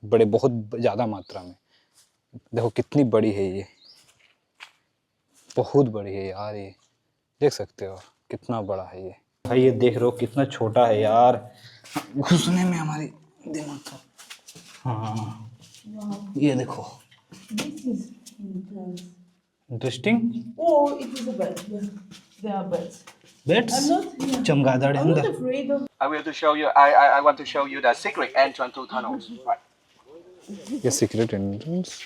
बड़े, बहुत ज़्यादा मात्रा में। देखो कितनी बड़ी है ये, बहुत बड़ी है यार, ये देख सकते हो कितना बड़ा है ये। भाई ये देख रहे हो कितना छोटा है यार, घुसने में हमारी दिमाग का। हाँ ये देखो, interesting. Oh, it is a bed. Yeah, there are beds. Beds, I'm not. Yeah. चमगादड़ I'm not अंदर। afraid of. I will to show you. I want to show you the secret entrance to tunnels. Right. ये secret entrance.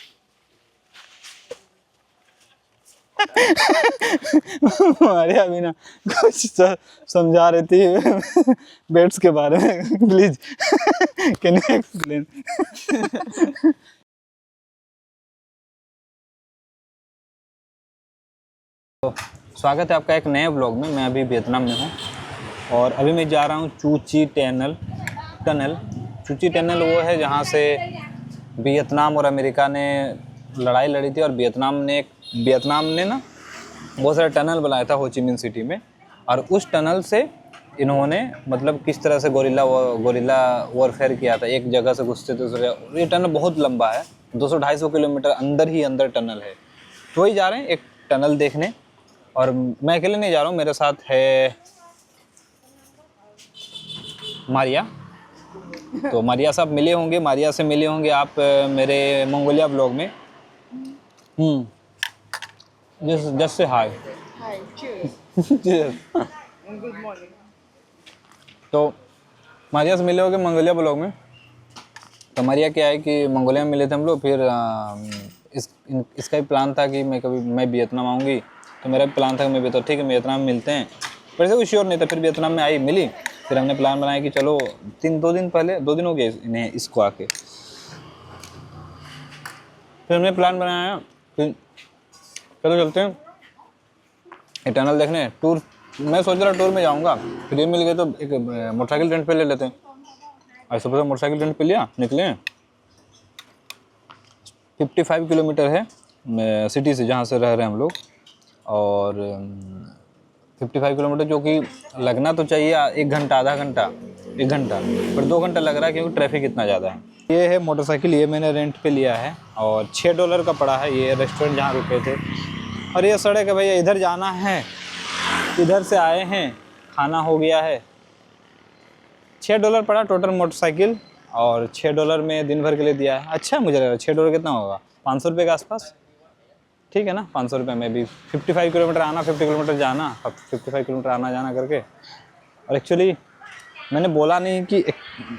हमारे अभी ना कुछ समझा रही थी बेड्स के बारे में, प्लीज कैन यू एक्सप्लेन। तो स्वागत है आपका एक नए ब्लॉग में। मैं अभी वियतनाम में हूँ और अभी मैं जा रहा हूँ चू ची टनल। चू ची टनल वो है जहाँ से वियतनाम और अमेरिका ने लड़ाई लड़ी थी, और वियतनाम ने ना बहुत सारे टनल बनाया था हो ची मिन सिटी में, और उस टनल से इन्होंने मतलब किस तरह से गोरिल्ला वॉरफेयर किया था। एक जगह से घुसते थे। ये टनल बहुत लंबा है, 200-250 किलोमीटर अंदर ही अंदर टनल है। तो वही जा रहे हैं एक टनल देखने, और मैं अकेले नहीं जा रहा हूँ, मेरे साथ है मारिया। तो मारिया साहब मिले होंगे, मारिया से मिले होंगे आप मेरे मंगोलिया ब्लॉग में। Just say hi. Hi, cheers. And good morning. तो मारिया से मिले होंगे मंगोलिया ब्लॉग में। तो मारिया क्या है कि मंगोलिया में मिले थे हम लोग, फिर इसका भी प्लान था कि मैं वियतनाम आऊँगी, तो मेरा भी प्लान था कि मैं ठीक है वियतनाम में मिलते हैं। वैसे कुछ श्योर नहीं था, फिर वियतनाम में आई मिली, फिर हमने प्लान बनाया कि चलो 2 दिन हो गए इन्हें इसको आके। फिर हमने प्लान बनाया, फिर चलो चलते हैं ये टनल देखने। टूर मैं सोच रहा टूर में जाऊंगा, फिर ये मिल गए तो एक मोटरसाइकिल रेंट पे ले लेते हैं। ऐसे पता मोटरसाइकिल रेंट पे लिया, निकले। 55 किलोमीटर है सिटी से जहाँ से रह रहे हैं हम लोग, और 55 किलोमीटर जो कि लगना तो चाहिए 1 घंटा, आधा घंटा, 1 घंटा, पर 2 घंटा लग रहा है क्योंकि ट्रैफिक इतना ज़्यादा है। ये है मोटरसाइकिल, ये मैंने रेंट पे लिया है और $6 का पड़ा है। ये रेस्टोरेंट जहाँ रुके थे, और ये सड़क है भैया, इधर जाना है, इधर से आए हैं, खाना हो गया है। $6 पड़ा टोटल मोटरसाइकिल, और $6 में दिन भर के लिए दिया है। अच्छा मुझे लग रहा है $6 कितना होगा, 500 रुपये के आसपास, ठीक है ना। 500 रुपये में भी 55 किलोमीटर आना, 50 किलोमीटर जाना, 55 किलोमीटर आना जाना करके। और एक्चुअली मैंने बोला नहीं कि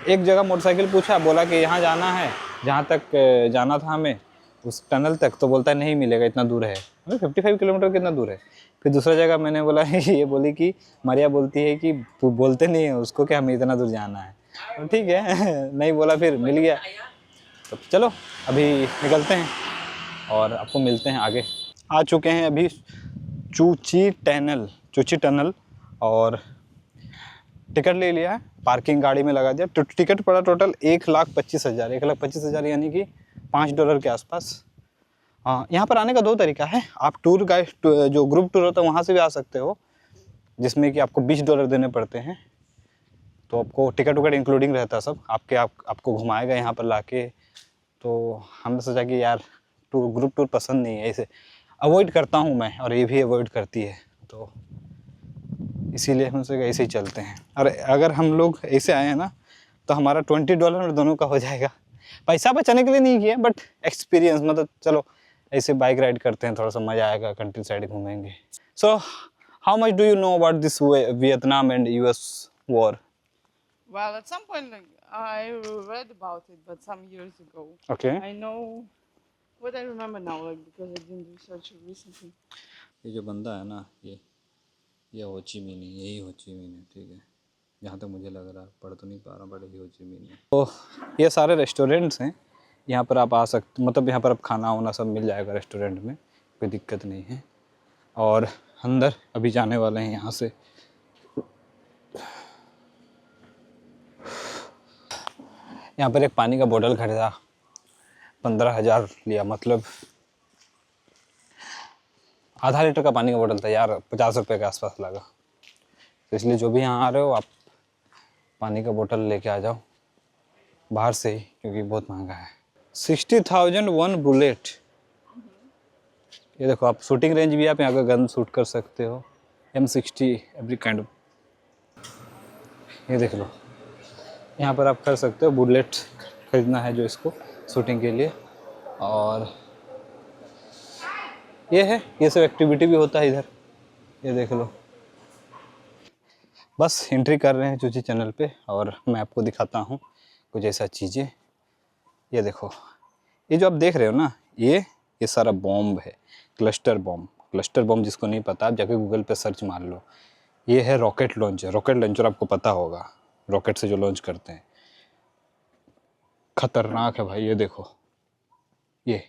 एक जगह मोटरसाइकिल पूछा, बोला कि यहाँ जाना है, जहाँ तक जाना था हमें उस टनल तक, तो बोलता है नहीं मिलेगा, इतना दूर है। 55 किलोमीटर कितना दूर है। फिर दूसरा जगह मैंने बोला ये बोली कि मारिया बोलती है कि बोलते नहीं है उसको कि हमें इतना दूर जाना है, तो ठीक है नहीं बोला, फिर मिल गया। तो चलो अभी निकलते हैं और आपको मिलते हैं आगे। आ चुके हैं अभी चू ची टनल, और टिकट ले लिया है, पार्किंग गाड़ी में लगा दिया। टिकट पड़ा टोटल 1,25,000, 1,25,000 यानी कि $5 के आसपास। यहाँ पर आने का 2 तरीका है। आप टूर गाइड जो ग्रुप टूर होता है वहाँ से भी आ सकते हो, जिसमें कि आपको $20 देने पड़ते हैं। तो आपको टिकट इंक्लूडिंग रहता है सब, आपको घुमाएगा यहाँ पर लाके। तो हमने सोचा कि यार ग्रुप टूर पसंद नहीं है, इसे अवॉइड करता हूँ मैं, और ये भी अवॉइड करती है, तो इसीलिए हम सोचा ऐसे ही चलते हैं। और अगर हम लोग ऐसे आए हैं ना, तो हमारा $20 में दोनों का हो जाएगा। पैसा बचाने के लिए नहीं किया, बट एक्सपीरियंस, मतलब चलो ऐसे बाइक राइड करते हैं, थोड़ा सा मज़ा आएगा, कंट्री साइड घूमेंगे। So how much do you know about this Vietnam and US war? Well, at some point, like, I read about it, but some years ago. Okay. I know what I remember now, like because I didn't research it recently. ये जो बंदा है ना, ये हो ची मिन है, यही हो ची मिन है, ठीक है, जहाँ तक मुझे लग रहा है, पढ़ तो नहीं पा रहा, बट ये हो ची मिन है। तो ये सारे रेस्टोरेंट्स हैं, यहाँ पर आप आ सकते, मतलब यहाँ पर आप खाना वाना सब मिल जाएगा रेस्टोरेंट में, कोई दिक्कत नहीं है। और अंदर अभी जाने वाले हैं यहाँ से। यहाँ पर एक पानी का बोतल खरीदा, 15,000 लिया, मतलब आधा लीटर का पानी का बोतल था यार, 50 रुपये के आसपास लगा। तो इसलिए जो भी यहाँ आ रहे हो आप पानी का बोतल लेके आ जाओ। बाहर से ही, क्योंकि बहुत महंगा है। 60,000 वन बुलेट। ये देखो, आप शूटिंग रेंज भी आप यहाँ का गन शूट कर सकते हो। M60 every kind of. ये देख लो, यहाँ पर आप कर सकते हो। बुलेट खरीदना है जो इसको शूटिंग के लिए। और ये है, ये सब एक्टिविटी भी होता है इधर। ये देख लो, बस एंट्री कर रहे हैं चूची चैनल पे और मैं आपको दिखाता हूँ कुछ ऐसा चीज़ें। ये देखो, ये जो आप देख रहे हो ना, ये सारा बॉम्ब है, क्लस्टर बॉम्ब। क्लस्टर बॉम्ब जिसको नहीं पता, आप जाके गूगल पे सर्च मार लो। ये है रॉकेट लॉन्चर। रॉकेट लॉन्चर आपको पता होगा, रॉकेट से जो लॉन्च करते हैं। खतरनाक है भाई। ये देखो, ये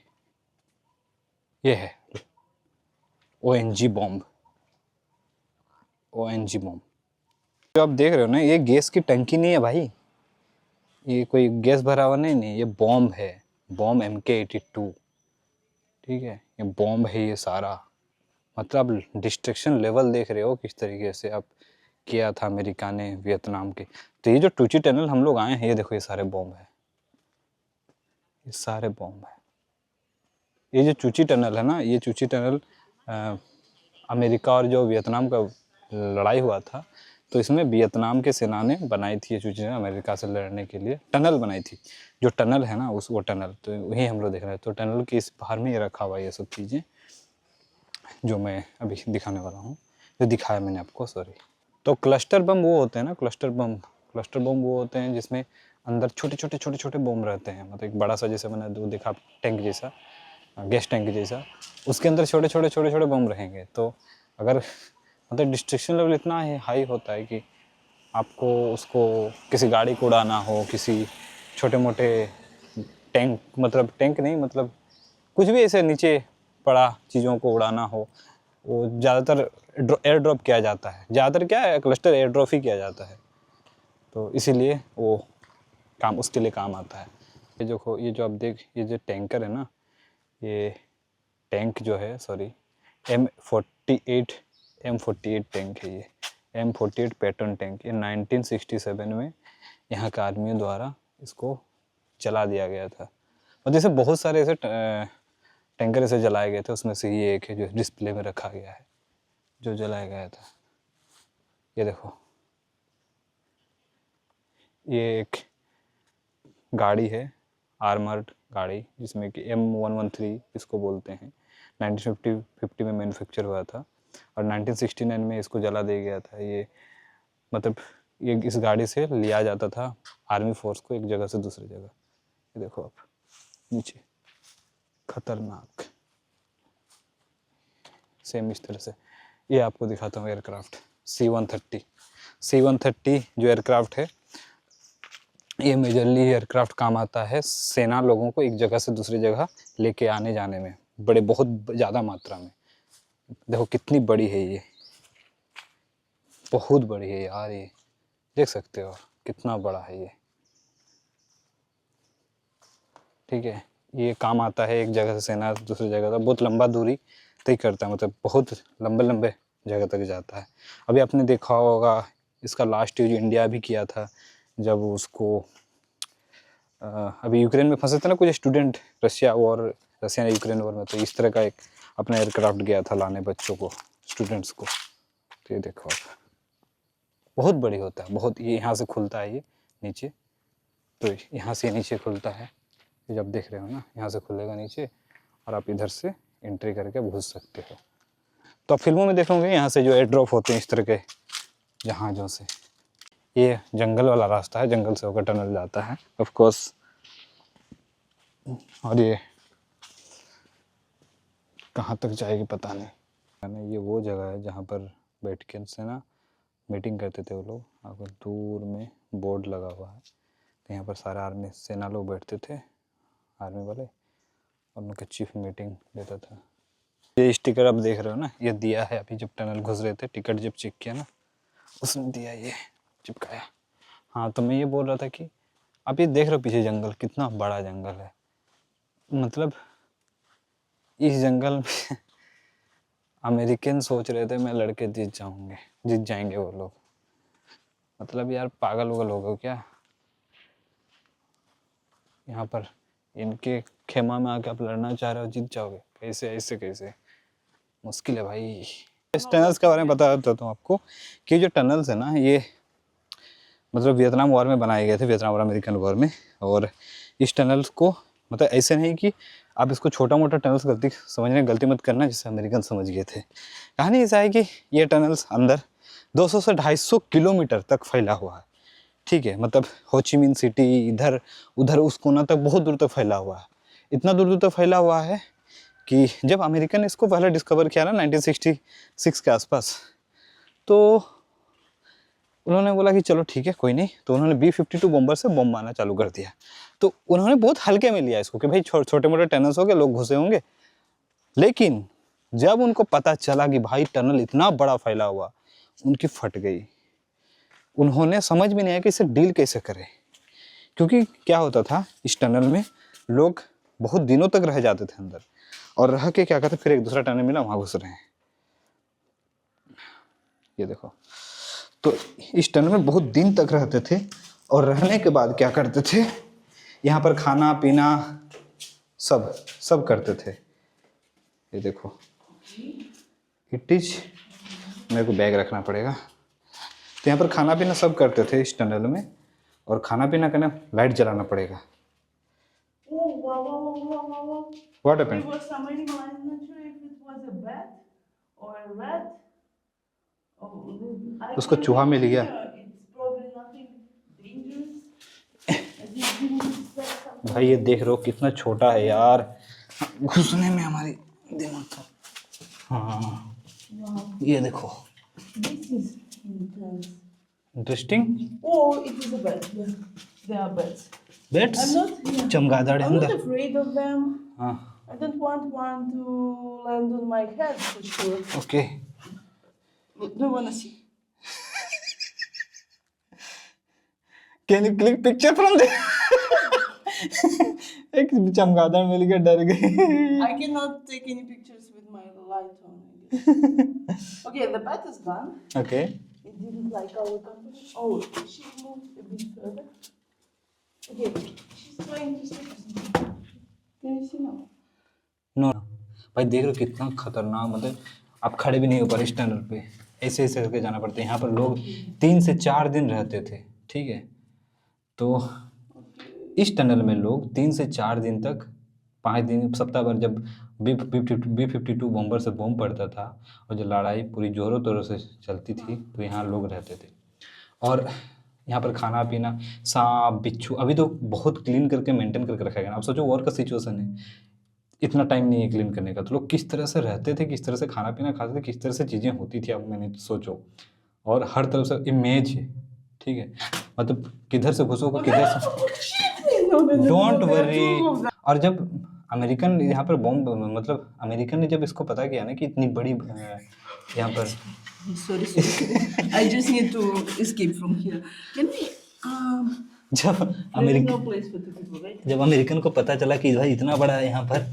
है ONG बॉम्ब। ONG बॉम्ब जो आप देख रहे हो ना, ये गैस की टंकी नहीं है भाई, ये कोई गैस भरा हुआ नहीं, ये बॉम्ब है। बॉम्ब MK82, ठीक है। ये बॉम्ब है ये सारा। मतलब डिस्ट्रक्शन लेवल देख रहे हो किस तरीके से अब किया था अमेरिका ने वियतनाम के। तो ये जो टूची टनल हम लोग आए हैं, ये देखो, ये सारे बॉम्ब है, ये सारे बॉम्ब है। ये जो चूची टनल है ना, ये चूची टनल अमेरिका और जो वियतनाम का लड़ाई हुआ था, तो इसमें वियतनाम के सेना ने बनाई थी ये चूची टनल, अमेरिका से लड़ने के लिए टनल बनाई थी। जो टनल है ना, वो टनल तो वही हम लोग देख रहे हैं। तो टनल के इस बाहर में ये रखा हुआ है ये सब चीज़ें जो मैं अभी दिखाने वाला हूँ, जो दिखाया मैंने आपको, सॉरी। तो क्लस्टर बम वो होते हैं ना, क्लस्टर बम वो होते हैं जिसमें अंदर छोटे छोटे बम रहते हैं। मतलब एक बड़ा सा, जैसे मैंने दो देखा टैंक जैसा, गैस टैंक जैसा, उसके अंदर छोटे छोटे बम रहेंगे। तो अगर मतलब डिस्ट्रक्शन लेवल इतना हाई होता है कि आपको उसको किसी गाड़ी को उड़ाना हो, किसी छोटे मोटे टैंक, मतलब टैंक नहीं, मतलब कुछ भी ऐसे नीचे पड़ा चीज़ों को उड़ाना हो, वो ज़्यादातर एयर ड्रॉप किया जाता है। ज़्यादातर क्या है, क्लस्टर एयर ड्रॉप ही किया जाता है। तो इसीलिए वो काम उसके लिए काम आता है। ये देखो, ये जो आप देख, ये जो टैंकर है ना, ये टैंक जो है, सॉरी, M48 टैंक है। ये M48 पैटर्न टैंक, ये 1967 में यहाँ के आर्मी द्वारा इसको जला दिया गया था। और जैसे बहुत सारे ऐसे टैंकर ऐसे जलाए गए थे, उसमें से ये एक है जो डिस्प्ले में रखा गया है, जो जलाया गया था। ये देखो, ये एक गाड़ी है, आर्मर्ड गाड़ी, जिसमें कि M113 इसको बोलते हैं। 1950 में मैन्युफैक्चर हुआ था और 1969 में इसको जला दिया गया था। ये मतलब ये इस गाड़ी से लिया जाता था आर्मी फोर्स को एक जगह से दूसरी जगह। ये देखो आप नीचे, खतरनाक सेम इस तरह से। ये आपको दिखाता हूँ एयरक्राफ्ट C-130 जो एयरक्राफ्ट है, ये मेजरली एयरक्राफ्ट काम आता है सेना लोगों को एक जगह से दूसरी जगह लेके आने जाने में, बहुत ज़्यादा मात्रा में। देखो कितनी बड़ी है ये, बहुत बड़ी है यार, ये देख सकते हो कितना बड़ा है ये, ठीक है। ये काम आता है एक जगह से सेना दूसरी जगह तक, बहुत लंबा दूरी तय करता है, मतलब बहुत लंबे जगह तक जाता है। अभी आपने देखा होगा इसका लास्ट यूज इंडिया भी किया था, जब उसको अभी यूक्रेन में फंसे थे ना कुछ स्टूडेंट, रशिया ने यूक्रेन वॉर में, तो इस तरह का एक अपना एयरक्राफ्ट गया था लाने बच्चों को, स्टूडेंट्स को। तो ये देखो आप, बहुत बड़ी होता है, बहुत। ये यहाँ से खुलता है ये नीचे, तो यहाँ से नीचे खुलता है, ये जब देख रहे हो ना, यहाँ से खुलेगा नीचे और आप इधर से एंट्री करके घुस सकते हो। तो आप फिल्मों में देखोगे यहाँ से जो एयर ड्रॉप होते हैं इस तरह के जहाज़ों से। ये जंगल वाला रास्ता है, जंगल से होकर टनल जाता है ऑफ कोर्स। और ये कहाँ तक जाएगी पता नहीं। ये वो जगह है जहाँ पर बैठ के से ना मीटिंग करते थे वो लोग। अगर दूर में बोर्ड लगा हुआ है, तो यहाँ पर सारे आर्मी सेना लोग बैठते थे, आर्मी वाले, और उनका चीफ मीटिंग लेता था। ये स्टिकर आप देख रहे हो ना, ये दिया है अभी जब टनल घुस रहे थे, टिकट जब चेक किया ना, उसने दिया ये चिपकाया। हाँ, तो मैं ये बोल रहा था कि आप ये देख रहे हो पीछे जंगल, कितना बड़ा जंगल है। मतलब इस जंगल में अमेरिकन सोच रहे थे मैं लड़के जीत जाएंगे वो लोग। मतलब यार पागल वगल हो गए क्या। यहाँ पर इनके खेमा में आके आप लड़ना चाह रहे हो, जीत जाओगे कैसे? ऐसे कैसे? मुश्किल है भाई। इस टनल्स के बारे में बता देता हूँ आपको कि जो टनल्स है ना, ये मतलब वियतनाम वॉर में बनाए गए थे, वियतनाम और अमेरिकन वॉर में। और इस टनल्स को मतलब ऐसे नहीं कि आप इसको छोटा मोटा टनल्स गलती समझने गलती मत करना जैसे अमेरिकन समझ गए थे। कहानी ऐसा है कि ये टनल्स अंदर 200 से 250 किलोमीटर तक फैला हुआ है, ठीक है। मतलब होचिमिन सिटी इधर उधर उस कोना तक बहुत दूर तक फैला हुआ है। इतना दूर दूर तक फैला हुआ है कि जब अमेरिकन इसको पहले डिस्कवर किया ना 1966 के आसपास, तो उन्होंने बोला कि चलो ठीक है कोई नहीं, तो उन्होंने B-52 बॉम्बर से बम मारना चालू कर दिया। तो उन्होंने बहुत हल्के में लिया इसको कि भाई छोटे मोटे टनल्स हो गए, लोग घुसे होंगे। लेकिन जब उनको पता चला कि भाई टनल इतना बड़ा फैला हुआ, उनकी फट गई। उन्होंने समझ में नहीं आया कि इसे डील कैसे करें, क्योंकि क्या होता था इस टनल में लोग बहुत दिनों तक रह जाते थे अंदर, और रह के क्या करते फिर एक दूसरा टनल मिला वहाँ घुस रहे हैं। ये देखो, तो इस टनल में बहुत दिन तक रहते थे, और रहने के बाद क्या करते थे, यहाँ पर खाना पीना सब करते थे। ये देखो, इट इज, मेरे को बैग रखना पड़ेगा। तो यहाँ पर खाना पीना सब करते थे इस टनल में, और खाना पीना करना लाइट जलाना पड़ेगा। What happened? It was some animal. I'm not sure if it was a bat or a rat. उसको चूहा मिल गया। It's probably nothing dangerous. भाई ये देख रहे हो कितना छोटा है यार, घुसने में हमारी दिमाग का। हाँ ये देखो, This is intense. Interesting. Oh, it is a bat. Yeah, they are bats. Bats, I'm not. Yeah. चमगादड़ है I'm not अंदर। afraid of them. हाँ I don't want one to land on my head for sure. Okay. Do you wanna see? Can you click picture from there? एक चमगादड़ मिल गया, डर गई। I cannot take any pictures with my light on. I guess. Okay, the bat is gone. Okay It didn't like our company. Oh, she moved a bit further. Okay, she's trying to say something. Can you see now? No भाई देख रहे हो कितना खतरनाक, मतलब आप खड़े भी नहीं हो पा रहे इस टनल पे, ऐसे ऐसे करके जाना पड़ता है। यहाँ पर लोग 3 से 4 दिन रहते थे, ठीक है। तो इस टनल में लोग 3 से 4 दिन तक, 5 दिन सप्ताह भर, जब B-52 बॉम्बर से बम पड़ता था और जब लड़ाई पूरी जोरों तोरों से चलती थी, तो यहाँ लोग रहते थे। और यहाँ पर खाना पीना, सांप बिच्छू, अभी तो बहुत क्लीन करके मेंटेन करके रखा गया। अब सोचो वॉर का सिचुएशन है, इतना टाइम नहीं है क्लीन करने का, तो लोग किस तरह से रहते थे, किस तरह से खाना पीना खाते थे, किस तरह से चीज़ें होती थी, अब मैंने तो सोचो। और हर तरफ से इमेज है, ठीक है, मतलब किधर से घुसोगे किधर से, डोंट वरी। और जब अमेरिकन यहाँ पर बॉम्ब, मतलब अमेरिकन ने जब इसको पता किया ना कि इतनी बड़ी यहाँ पर, Sorry. I just need to escape from here. Can we? जब There is American no place for two people, right? जब अमेरिकन को पता चला कि भाई इतना बड़ा यहाँ पर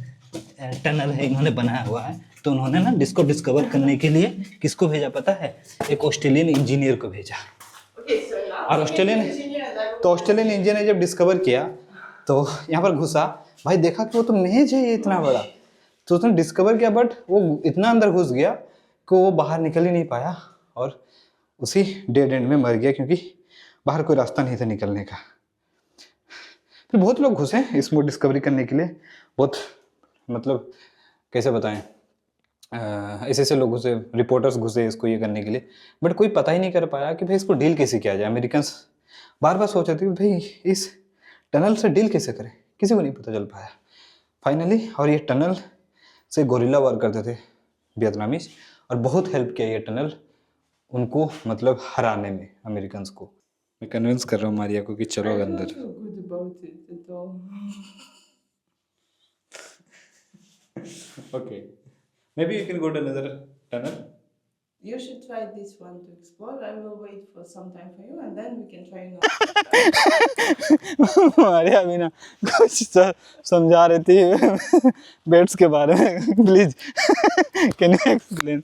टनल है इन्होंने बनाया हुआ है, तो उन्होंने ना इसको डिस्कवर करने के लिए किसको भेजा पता है? एक ऑस्ट्रेलियन इंजीनियर को भेजा। Okay, so now. और ऑस्ट्रेलियन इंजीनियर ने जब डिस्कवर किया तो यहाँ पर घुसा, भाई देखा कि वो तो मेज है ये इतना बड़ा, तो उसने डिस्कवर किया, बट वो इतना अंदर घुस गया कि वो बाहर निकल ही नहीं पाया, और उसी डेड एंड में मर गया, क्योंकि बाहर कोई रास्ता नहीं था निकलने का। फिर बहुत लोग घुसे इसको डिस्कवरी करने के लिए, बहुत मतलब कैसे बताएं, ऐसे ऐसे लोग घुसे, रिपोर्टर्स घुसे इसको ये करने के लिए, बट कोई पता ही नहीं कर पाया कि भाई इसको डील कैसे किया जाए। अमेरिकन्स बार बार सोच रहे थे कि भाई इस टनल से डील कैसे करें, किसी को नहीं पता चल पाया फाइनली। और ये टनल से गोरिल्ला वार करते थे वियतनामीज, और बहुत हेल्प किया ये टनल उनको, मतलब हराने में अमेरिकन्स को। मैं कन्विंस कर रहा हूँ मारिया को कि चलो I don't अंदर। feel good about it at all. Okay, maybe you can go to another tunnel. You should try this one to explore. I will wait for some time for you, and then we can try another. Maria भी ना कुछ समझा रही थी bets के बारे में, please. Can you explain?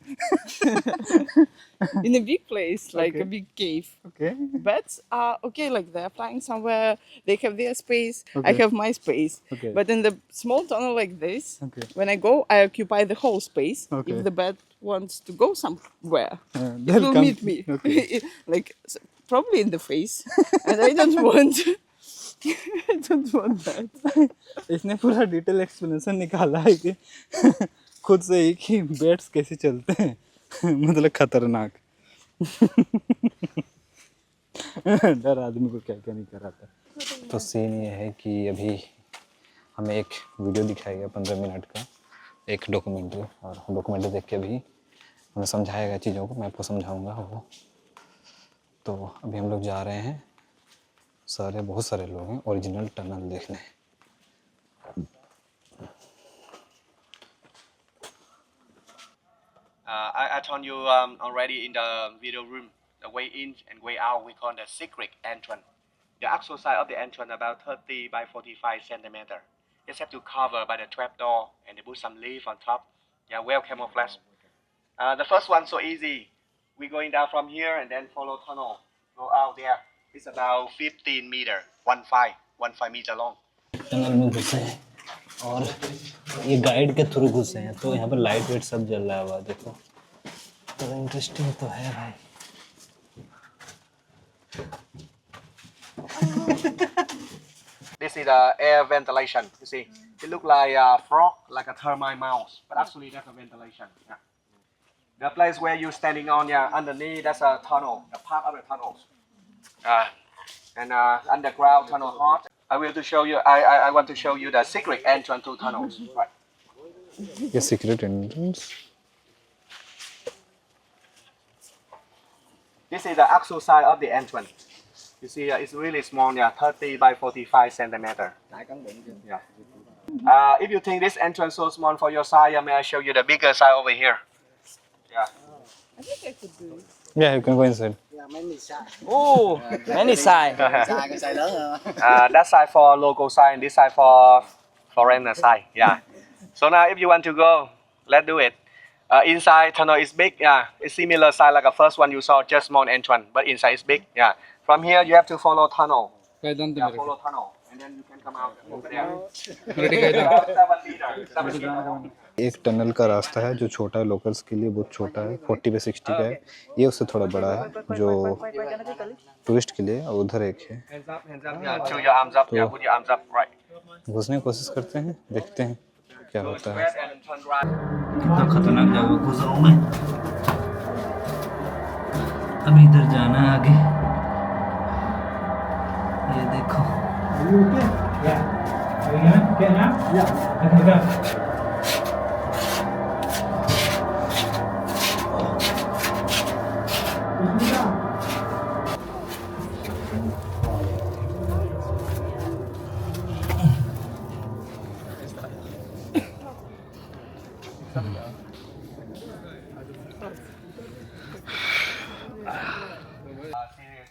In a big place, like Okay. a big cave. Okay. Bats are okay, like they're flying somewhere, they have their space, I Okay. have my space. Okay. But in the small tunnel like this, Okay. when I go, I occupy the whole space. Okay. If the bat wants to go somewhere, it they'll will come- meet me. Okay. Like probably in the face. And I don't want I don't want that. इसने पूरा detail explanation निकाला है कि खुद से ही कि bats कैसे चलते हैं मतलब खतरनाक डर आदमी को क्या क्या नहीं कराता। तो सीन ये है कि अभी हमें एक वीडियो दिखाया गया 15 मिनट का, एक डॉक्यूमेंट्री, और डॉक्यूमेंट्री देख के भी हमें समझाया गया चीज़ों को, मैं आपको समझाऊंगा वो। तो अभी हम लोग जा रहे हैं, बहुत सारे लोग हैं ओरिजिनल टनल देखने। I told you already in the video room, the way in and way out, we call the secret entrance. The actual size of the entrance about 30 by 45 centimeter. Just have to cover by the trap door and they put some leaf on top. Yeah, well camouflage. The first one so easy. We going down from here and then follow tunnel. Go out there. It's about 15 meter, 15 meter long. Tunnel में घुसे हैं और ये guide के through घुसे हैं, तो यहाँ पर लाइट वेट सब जल रहा है हुआ, देखो तो इंटरेस्टिंग तो है भाई। This is the air ventilation. You see, it look like a frog, like a termite mouse, but actually that's a ventilation. Yeah. The place where you're standing on, yeah, underneath that's a tunnel, the part of the tunnels. And underground tunnel hot. I will to show you. I want to show you the secret entrance to tunnels. Right. ये secret entrance. This is the actual size of the entrance. You see, it's really small, yeah, 30 by 45 centimeter. Yeah. If you think this entrance so small for your size, may I show you the bigger size over here? Yeah. I think I could do it. Yeah, you can go inside. Oh, many size. That side for local side, and this side for foreigner side. Yeah. So now, if you want to go, let's do it. Inside tunnel is big. Yeah, it's similar size like the first one you saw, just small entrance, but inside is big. Yeah. From here, you have to follow tunnel. Yeah, follow tunnel, and then you can come out over there. 7 meter. एक tunnel का रास्ता है जो छोटा है, locals के लिए बहुत छोटा है, 40 बाई 60 का है। ये उससे थोड़ा बड़ा है जो टूरिस्ट के लिए, और उधर एक है। Hands up, hands up. Yeah, show your arms up. Yeah, put your arms up. Right. घुसने की कोशिश करते हैं, देखते हैं क्या Go होता है। square and turn right. कितना खतरनाक जगह घुस रहा हूँ मैं। अभी इधर जाना है आगे, ये देखो।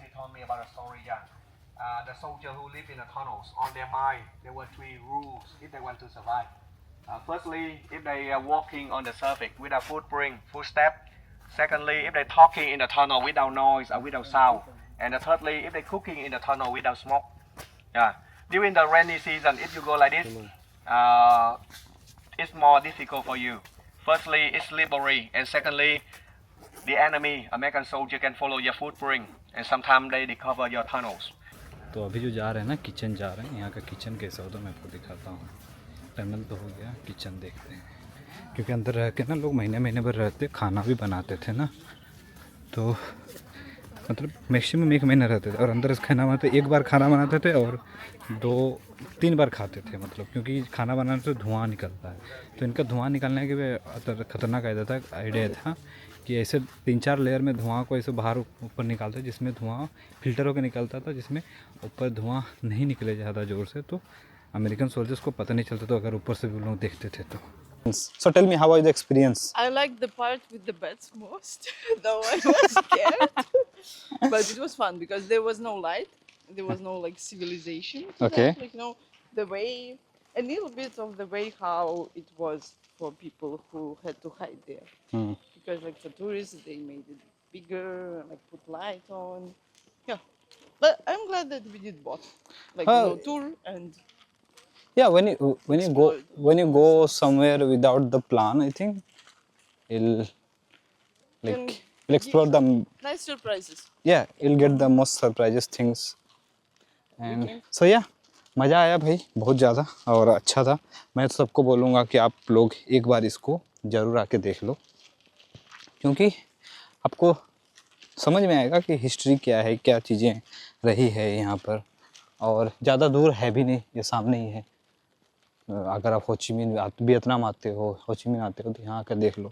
He told me about a story. Yeah, the soldier who live in the tunnels, on their mind there were 3 rules if they want to survive. Firstly, if they are walking on the surface without footstep. Secondly, if they're talking in the tunnel without noise or without sound. And thirdly, if they're cooking in the tunnel without smoke. Yeah. During the rainy season, if you go like this, it's more difficult for you. Firstly, it's slippery, and secondly, the enemy, American soldier, can follow your footprint, and sometimes they cover your tunnels. तो अभी जो जा रहे हैं ना, kitchen जा रहे हैं। यहाँ का किचन कैसा होता है मैं आपको दिखाता हूँ। टनल तो हो गया, किचन देखते हैं, क्योंकि अंदर रह के ना लोग महीने महीने भर रहते, खाना भी बनाते थे ना, तो मतलब मैक्सिमम 1 महीना रहते थे और अंदर खाना बनाते, एक बार खाना बनाते थे और 2-3 बार खाते थे, मतलब क्योंकि खाना बनाने से धुआं निकलता है, तो इनका धुआं निकलने के भी खतरनाक आइडिया था कि ऐसे 3-4 लेयर में धुआं को ऐसे बाहर ऊपर निकालते हैं, जिसमें धुआं फिल्टर होकर निकलता था, जिसमें ऊपर धुआं नहीं निकले ज़्यादा ज़ोर से, तो अमेरिकन सोल्जर्स को पता नहीं चलता, तो अगर ऊपर से भी लोग देखते थे तो। So tell me, how was the experience? I like the part with the bats most, though I was scared. But it was fun because there was no light, there was no like civilization. To Okay. that. Like, the way a little bit of the way how it was for people who had to hide there. Hmm. Because like for tourists, they made it bigger, like put light on. Yeah, but I'm glad that we did both, like tour and Yeah, when Explored. you go somewhere without the plan, I think you'll Can you'll explore the nice surprises. yeah, you'll get the most surprises things. And so या मज़ा आया भाई बहुत ज़्यादा और अच्छा था। मैं तो सबको बोलूँगा कि आप लोग एक बार इसको ज़रूर आके देख लो, क्योंकि आपको समझ में आएगा कि हिस्ट्री क्या है, क्या चीज़ें रही है यहाँ पर। और ज़्यादा दूर है भी नहीं, ये सामने ही है। अगर आप वियतनाम आते हो, हो ची मिन आते हो तो यहाँ आकर देख लो।